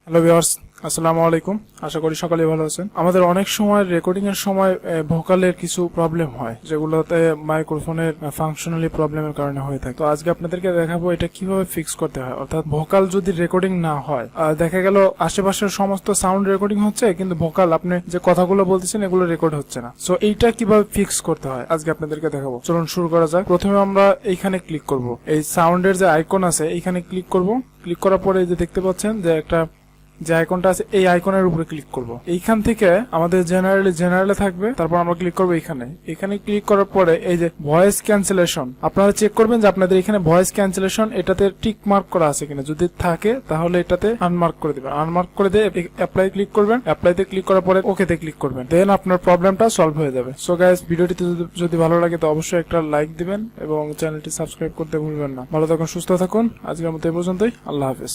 Hello viewers, আসসালামু আলাইকুম। আশা করি সকালে ভালো আছেন। আমাদের অনেক সময় রেকর্ডিং এর সময় ভোকালের কিছু প্রবলেম হয়, যেগুলোতে মাইক্রোফোনের ফাংশনালি প্রবলেমের কারণে হয়ে থাকে। তো আজকে আপনাদেরকে দেখাবো এটা কিভাবে ফিক্স করতে হয়। অর্থাৎ ভোকাল যদি রেকর্ডিং না হয়, দেখা গেল আশেপাশের সমস্ত সাউন্ড রেকর্ডিং হচ্ছে, কিন্তু ভোকাল আপনি যে কথাগুলো বলতেছেন এগুলো রেকর্ড হচ্ছে না। সো এইটা কিভাবে ফিক্স করতে হয় আজকে আপনাদেরকে দেখাবো। চলুন শুরু করা যাক। প্রথমে আমরা এইখানে ক্লিক করব, এই সাউন্ডের যে আইকন আছে এইখানে ক্লিক করব। ক্লিক করার পরে এই যে দেখতে পাচ্ছেন যে একটা যে আইকনটা আছে, এই আইকনের উপরে ক্লিক করব। এইখান থেকে আমাদের জেনারেলে থাকবে, তারপর আমরা ক্লিক করব এখানে ক্লিক করার পরে এই যে ভয়েস ক্যান্সেলেশন, আপনারা চেক করবেন যে আপনাদের এখানে ভয়েস ক্যান্সেলেশন এটাতে টিক মার্ক করা আছে কিনা। যদি থাকে তাহলে এটাতে আনমার্ক করে দিবেন। আনমার্ক করে দিয়ে অ্যাপ্লাই ক্লিক করবেন। অ্যাপ্লাইতে ক্লিক করার পরে ওকেতে ক্লিক করবেন, দেন আপনার প্রবলেমটা সলভ হয়ে যাবে। সো গাইস, ভিডিওটিতে যদি ভালো লাগে তো অবশ্যই একটা লাইক দিবেন এবং চ্যানেলটি সাবস্ক্রাইব করতে ভুলবেন না। ভালো থাকুন, সুস্থ থাকুন। আজকের মতো এই পর্যন্তই। আল্লাহ হাফেজ।